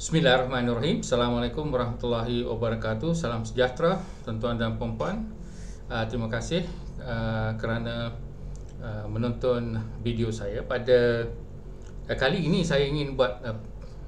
Bismillahirrahmanirrahim. Assalamualaikum warahmatullahi wabarakatuh. Salam sejahtera tuan-tuan dan puan-puan. Terima kasih kerana menonton video saya. Pada kali ini saya ingin buat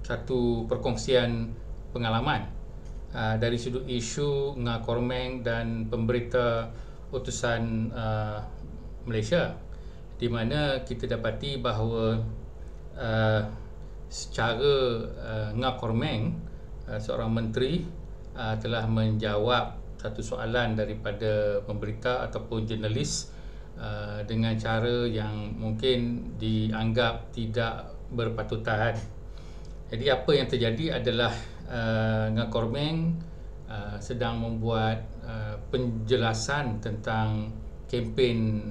satu perkongsian pengalaman dari sudut isu Nga Kormeng dan pemberita utusan Malaysia, di mana kita dapati bahawa secara Nga Kormeng, seorang menteri, telah menjawab satu soalan daripada pemberita ataupun jurnalis dengan cara yang mungkin dianggap tidak berpatutan. Jadi apa yang terjadi adalah Nga Kormeng sedang membuat penjelasan tentang kempen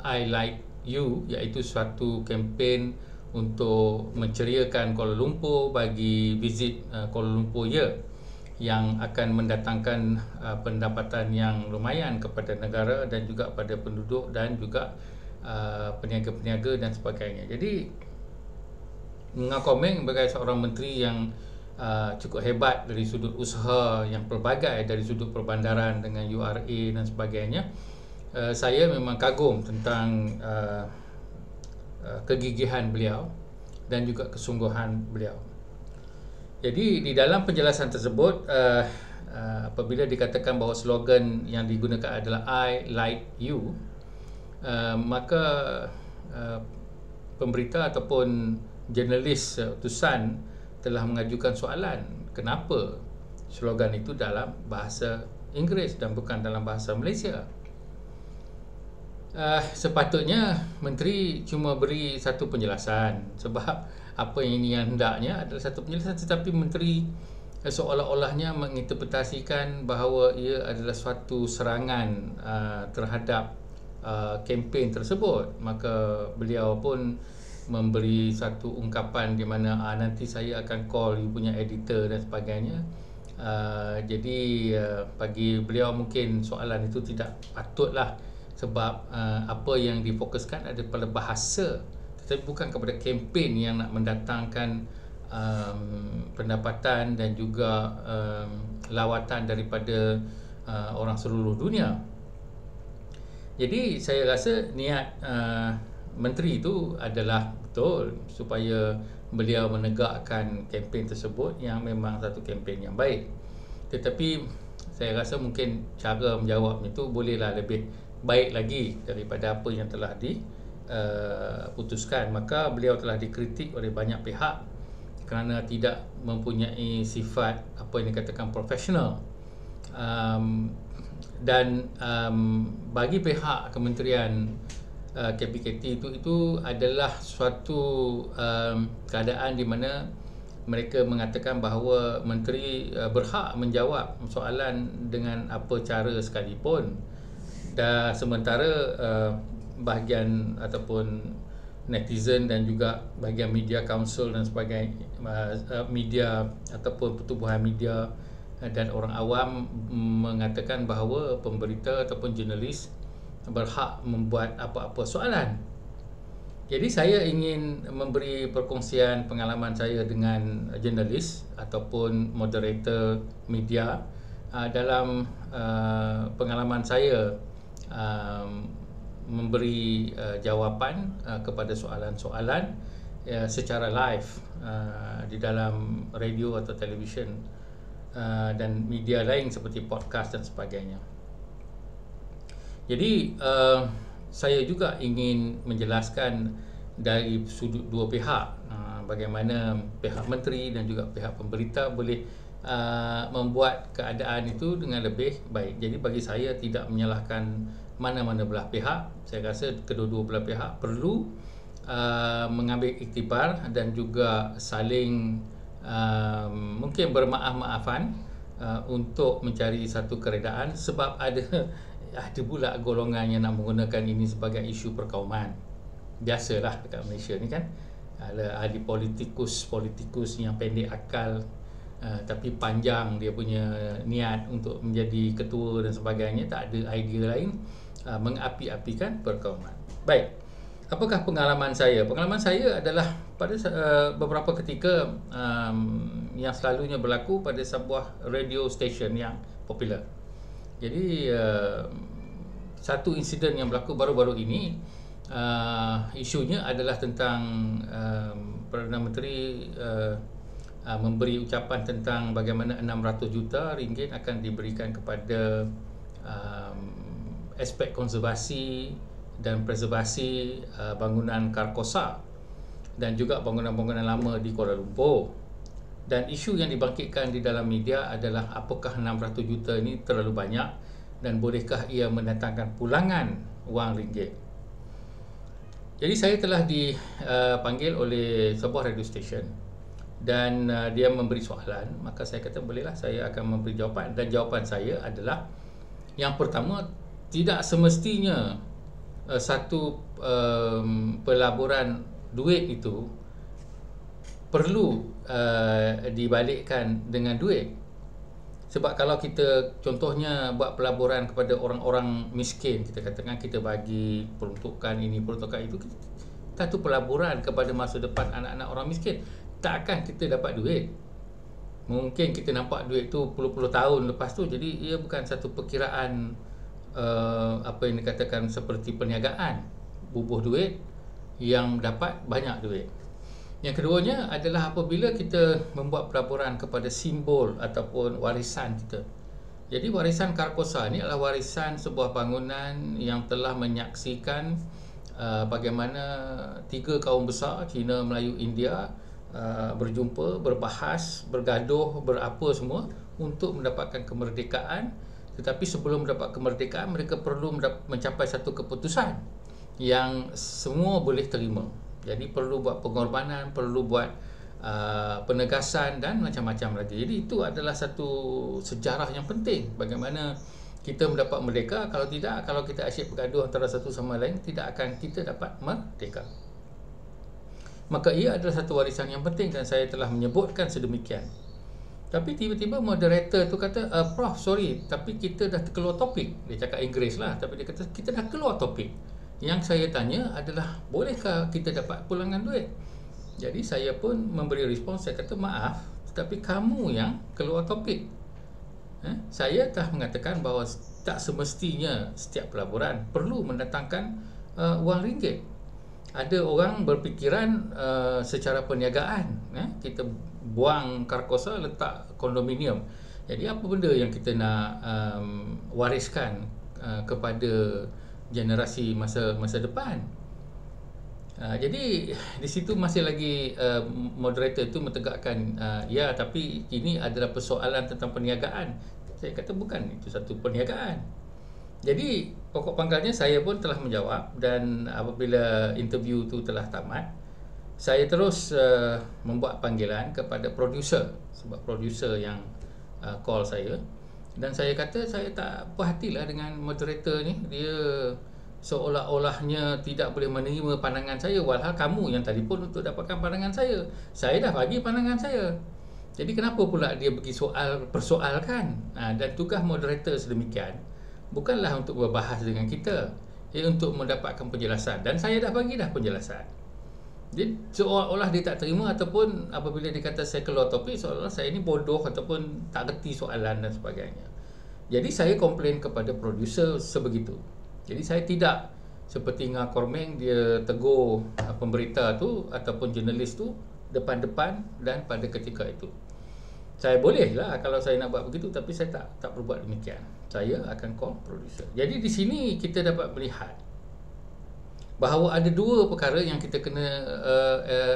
I Like You, iaitu suatu kempen untuk menceriakan Kuala Lumpur bagi visit Kuala Lumpur yang akan mendatangkan pendapatan yang lumayan kepada negara dan juga pada penduduk dan juga peniaga-peniaga dan sebagainya. Jadi Nga Kormeng sebagai seorang menteri yang cukup hebat dari sudut usaha yang pelbagai, dari sudut perbandaran dengan URA dan sebagainya, saya memang kagum tentang kegigihan beliau dan juga kesungguhan beliau. Jadi di dalam penjelasan tersebut, apabila dikatakan bahawa slogan yang digunakan adalah I Like You, maka pemberita ataupun jurnalis utusan telah mengajukan soalan, kenapa slogan itu dalam bahasa Inggeris dan bukan dalam bahasa Malaysia. Sepatutnya menteri cuma beri satu penjelasan, sebab apa yang hendaknya adalah satu penjelasan, tetapi menteri seolah-olahnya menginterpretasikan bahawa ia adalah suatu serangan terhadap kempen tersebut. Maka beliau pun memberi satu ungkapan di mana nanti saya akan call you punya editor dan sebagainya. Jadi bagi beliau mungkin soalan itu tidak patutlah, sebab apa yang difokuskan adalah pada bahasa, tetapi bukan kepada kempen yang nak mendatangkan pendapatan dan juga lawatan daripada orang seluruh dunia. Jadi saya rasa niat menteri itu adalah betul supaya beliau menegakkan kempen tersebut yang memang satu kempen yang baik. Tetapi saya rasa mungkin cara menjawab itu bolehlah lebih baik lagi daripada apa yang telah diputuskan. Maka beliau telah dikritik oleh banyak pihak kerana tidak mempunyai sifat apa yang dikatakan profesional, dan bagi pihak Kementerian KPKT itu adalah suatu keadaan di mana mereka mengatakan bahawa menteri berhak menjawab soalan dengan apa cara sekalipun. Dan sementara bahagian ataupun netizen dan juga bahagian media council dan sebagainya, media ataupun pertubuhan media dan orang awam mengatakan bahawa pemberita ataupun jurnalis berhak membuat apa-apa soalan. Jadi saya ingin memberi perkongsian pengalaman saya dengan jurnalis ataupun moderator media dalam pengalaman saya memberi jawapan kepada soalan-soalan secara live di dalam radio atau televisyen dan media lain seperti podcast dan sebagainya. Jadi saya juga ingin menjelaskan dari sudut dua pihak, bagaimana pihak menteri dan juga pihak pemberita boleh membuat keadaan itu dengan lebih baik. Jadi bagi saya tidak menyalahkan mana-mana belah pihak. Saya rasa kedua-dua belah pihak perlu mengambil iktibar dan juga saling mungkin bermaaf-maafan untuk mencari satu keredaan, sebab ada pula golongan yang nak menggunakan ini sebagai isu perkauman. Biasalah dekat Malaysia ni kan, ada ahli politikus yang pendek akal, tapi panjang dia punya niat untuk menjadi ketua dan sebagainya, tak ada idea lain, mengapi-apikan perkauman. Baik, apakah pengalaman saya? Pengalaman saya adalah pada beberapa ketika yang selalunya berlaku pada sebuah radio station yang popular. Jadi satu insiden yang berlaku baru-baru ini, isunya adalah tentang Perdana Menteri memberi ucapan tentang bagaimana 600 juta ringgit akan diberikan kepada aspek konservasi dan preservasi bangunan Karkosa dan juga bangunan-bangunan lama di Kuala Lumpur. Dan isu yang dibangkitkan di dalam media adalah apakah 600 juta ini terlalu banyak dan bolehkah ia mendatangkan pulangan wang ringgit. Jadi saya telah dipanggil oleh sebuah radio station dan dia memberi soalan, maka saya kata bolehlah, saya akan memberi jawapan. Dan jawapan saya adalah, yang pertama, tidak semestinya satu pelaburan duit itu perlu dibalikkan dengan duit. Sebab kalau kita contohnya buat pelaburan kepada orang-orang miskin, kita katakan kita bagi peruntukan ini, peruntukan itu, satu pelaburan kepada masa depan anak-anak orang miskin, tak akan kita dapat duit. Mungkin kita nampak duit tu puluh-puluh tahun lepas tu. Jadi ia bukan satu perkiraan apa yang dikatakan seperti perniagaan, bubuh duit yang dapat banyak duit. Yang keduanya adalah apabila kita membuat pelaburan kepada simbol ataupun warisan kita. Jadi warisan Karkosa ni adalah warisan sebuah bangunan yang telah menyaksikan bagaimana tiga kaum besar, Cina, Melayu, India, berjumpa, berbahas, bergaduh, berapa semua untuk mendapatkan kemerdekaan. Tetapi sebelum mendapat kemerdekaan, mereka perlu mencapai satu keputusan yang semua boleh terima. Jadi perlu buat pengorbanan, perlu buat penegasan dan macam-macam lagi. Jadi itu adalah satu sejarah yang penting, bagaimana kita mendapat merdeka. Kalau tidak, kalau kita asyik bergaduh antara satu sama lain, tidak akan kita dapat merdeka. Maka ia adalah satu warisan yang penting dan saya telah menyebutkan sedemikian. Tapi tiba-tiba moderator tu kata, Prof, sorry, tapi kita dah keluar topik. Dia cakap Inggeris lah, tapi dia kata kita dah keluar topik. Yang saya tanya adalah, bolehkah kita dapat pulangan duit? Jadi saya pun memberi respons, saya kata maaf, tetapi kamu yang keluar topik. Saya telah mengatakan bahawa tak semestinya setiap pelaburan perlu mendatangkan wang ringgit. Ada orang berfikiran secara perniagaan, kita buang Karkosa, letak kondominium. Jadi apa benda yang kita nak wariskan kepada generasi masa depan? Jadi di situ masih lagi moderator itu mentegakkan, ya, tapi ini adalah persoalan tentang perniagaan. Saya kata bukan, itu satu perniagaan. Jadi pokok pangkalnya saya pun telah menjawab, dan apabila interview itu telah tamat, saya terus membuat panggilan kepada producer, sebab producer yang call saya, dan saya kata saya tak puas hatilah dengan moderator ni. Dia seolah-olahnya tidak boleh menerima pandangan saya, walhal kamu yang telefon untuk dapatkan pandangan saya. Saya dah bagi pandangan saya. Jadi kenapa pula dia pergi persoalkan? Dan tugas moderator sedemikian bukanlah untuk berbahas dengan kita, ia untuk mendapatkan penjelasan, dan saya dah bagi dah penjelasan. Jadi seolah-olah dia tak terima, ataupun apabila dia kata saya keluar topik, seolah-olah saya ni bodoh ataupun tak reti soalan dan sebagainya. Jadi saya komplain kepada producer sebegitu. Jadi saya tidak seperti Ngah Kormeng, dia tegur pemberita tu ataupun jurnalis tu depan-depan dan pada ketika itu. Saya bolehlah kalau saya nak buat begitu, tapi saya tak berbuat demikian. Saya akan call producer. Jadi di sini kita dapat melihat bahawa ada dua perkara yang kita kena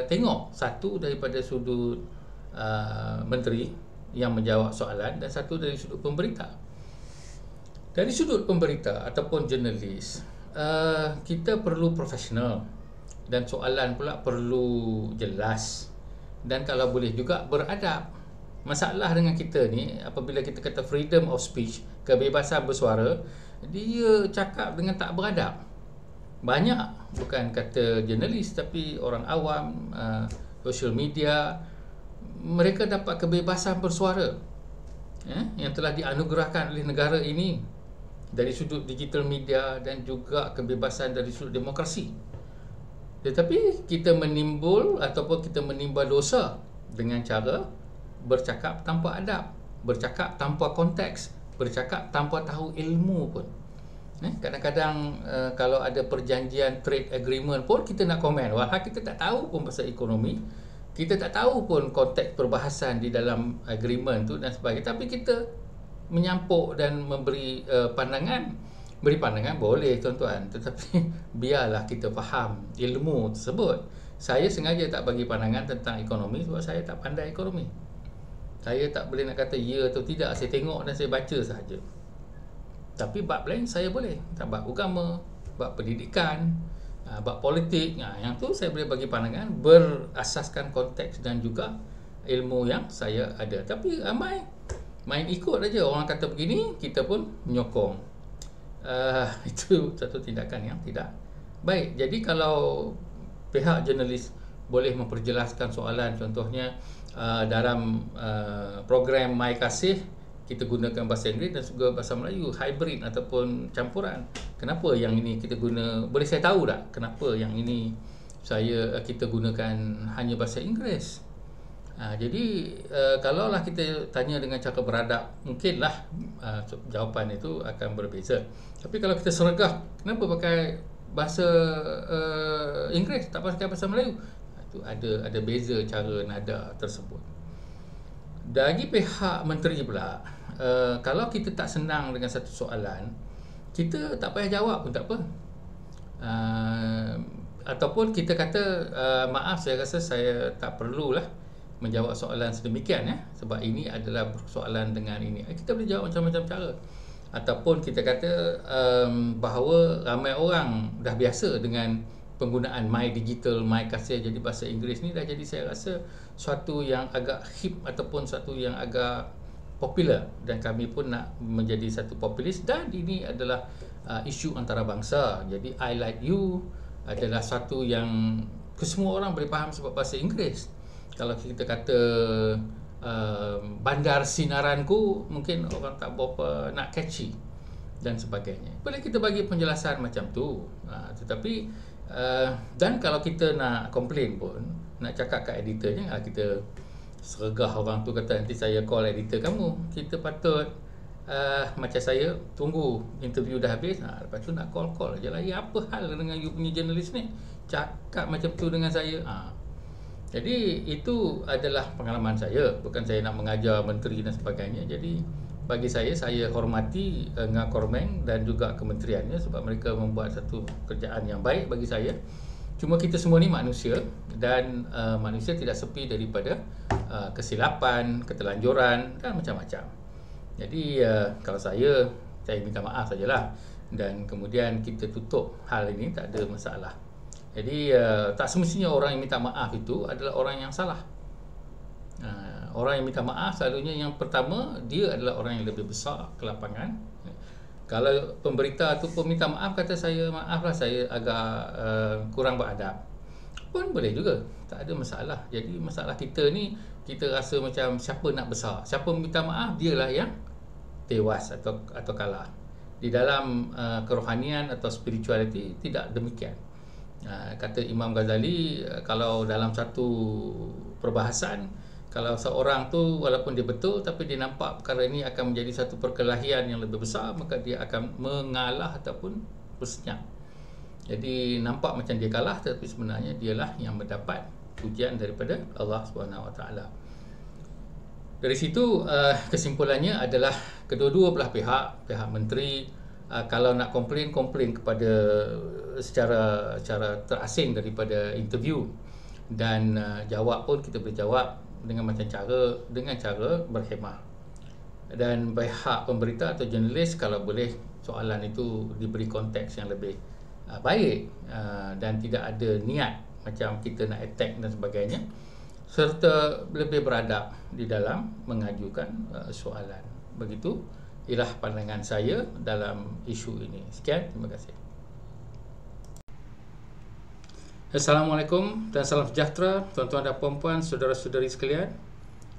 tengok. Satu daripada sudut menteri yang menjawab soalan, dan satu dari sudut pemberita. Dari sudut pemberita ataupun jurnalis, kita perlu profesional, dan soalan pula perlu jelas, dan kalau boleh juga beradab. Masalah dengan kita ni, apabila kita kata freedom of speech, kebebasan bersuara, dia cakap dengan tak beradab. Banyak, bukan kata jurnalis, tapi orang awam, social media, mereka dapat kebebasan bersuara yang telah dianugerahkan oleh negara ini dari sudut digital media dan juga kebebasan dari sudut demokrasi. Tetapi kita menimbul ataupun kita menimba dosa dengan cara bercakap tanpa adab, bercakap tanpa konteks, bercakap tanpa tahu ilmu pun. Kadang-kadang kalau ada perjanjian trade agreement pun kita nak komen, wah kita tak tahu pun pasal ekonomi, kita tak tahu pun konteks perbahasan di dalam agreement tu dan sebagainya, tapi kita menyampuk dan memberi pandangan. Beri pandangan boleh tuan-tuan, tetapi biarlah kita faham ilmu tersebut. Saya sengaja tak bagi pandangan tentang ekonomi sebab saya tak pandai ekonomi. Saya tak boleh nak kata ya atau tidak, saya tengok dan saya baca sahaja. Tapi bab lain saya boleh, bab agama, bab pendidikan, bab politik, yang tu saya boleh bagi pandangan berasaskan konteks dan juga ilmu yang saya ada. Tapi ramai main ikut aja, orang kata begini kita pun menyokong. Itu satu tindakan yang tidak baik. Jadi kalau pihak jurnalis boleh memperjelaskan soalan, contohnya dalam program My Kasih kita gunakan bahasa Inggeris dan juga bahasa Melayu, hybrid ataupun campuran. Kenapa yang ini kita guna, boleh saya tahu tak kenapa yang ini kita gunakan hanya bahasa Inggeris? Jadi kalaulah kita tanya dengan cara beradab, mungkinlah jawapan itu akan berbeza. Tapi kalau kita sergah, kenapa pakai bahasa Inggeris, tak pakai bahasa Melayu? Itu ada beza cara nada tersebut. Bagi pihak menteri pula, kalau kita tak senang dengan satu soalan, kita tak payah jawab pun tak apa. Ataupun kita kata maaf, saya rasa saya tak perlulah menjawab soalan sedemikian, sebab ini adalah soalan dengan ini. Kita boleh jawab macam-macam cara. Ataupun kita kata bahawa ramai orang dah biasa dengan penggunaan My Digital, My Kasih jadi bahasa Inggeris ni dah jadi, saya rasa suatu yang agak hip ataupun suatu yang agak popular, dan kami pun nak menjadi satu populis, dan ini adalah isu antarabangsa. Jadi I like you adalah satu yang kesemua orang boleh faham sebab bahasa Inggeris. Kalau kita kata bandar sinaranku, mungkin orang tak berapa nak catchy dan sebagainya. Boleh kita bagi penjelasan macam tu. Tetapi dan kalau kita nak komplain pun, nak cakap kat editor, janganlah kita sergah orang tu kata nanti saya call editor kamu. Kita patut macam saya tunggu interview dah habis, lepas tu nak call je lah. Ya, apa hal dengan you punya jurnalis ni cakap macam tu dengan saya? Jadi itu adalah pengalaman saya, bukan saya nak mengajar menteri dan sebagainya. Jadi bagi saya hormati Ngah Kormeng dan juga kementeriannya sebab mereka membuat satu kerjaan yang baik bagi saya. Cuma kita semua ni manusia, dan manusia tidak sepi daripada kesilapan, ketelanjuran dan macam-macam. Jadi kalau saya minta maaf sajalah, dan kemudian kita tutup hal ini, tak ada masalah. Jadi tak semestinya orang yang minta maaf itu adalah orang yang salah. Orang yang minta maaf selalunya yang pertama, dia adalah orang yang lebih besar ke lapangan. Kalau pemberita tu pun minta maaf, kata saya maaflah, saya agak kurang beradab, pun boleh juga, tak ada masalah. Jadi masalah kita ni, kita rasa macam siapa nak besar, siapa minta maaf dialah yang tewas atau kalah. Di dalam kerohanian atau spirituality tidak demikian. Kata Imam Ghazali, kalau dalam satu perbahasan, kalau seorang tu walaupun dia betul tapi dia nampak perkara ini akan menjadi satu perkelahian yang lebih besar, maka dia akan mengalah ataupun bersenyap. Jadi nampak macam dia kalah, tapi sebenarnya dialah yang mendapat pujian daripada Allah SWT. Dari situ kesimpulannya adalah kedua-dua belah pihak menteri, kalau nak komplain kepada secara terasing daripada interview, dan jawab pun kita boleh jawab dengan cara berhemah. Dan pihak pemberita atau jurnalis, kalau boleh soalan itu diberi konteks yang lebih baik, dan tidak ada niat macam kita nak attack dan sebagainya, serta lebih beradab di dalam mengajukan soalan. Begitu ialah pandangan saya dalam isu ini. Sekian, terima kasih. Assalamualaikum dan salam sejahtera tuan-tuan dan puan-puan, saudara-saudari sekalian.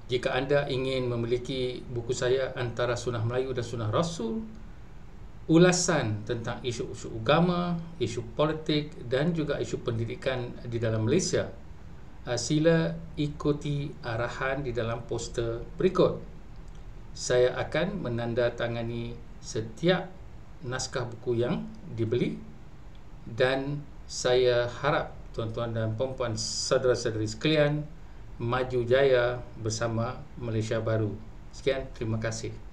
Jika anda ingin memiliki buku saya Antara Sunnah Melayu dan Sunnah Rasul, ulasan tentang isu-isu agama, isu politik dan juga isu pendidikan di dalam Malaysia, sila ikuti arahan di dalam poster berikut. Saya akan menandatangani setiap naskah buku yang dibeli dan saya harap tuan-tuan dan puan-puan, saudara-saudari sekalian, maju jaya bersama Malaysia Baru. Sekian, terima kasih.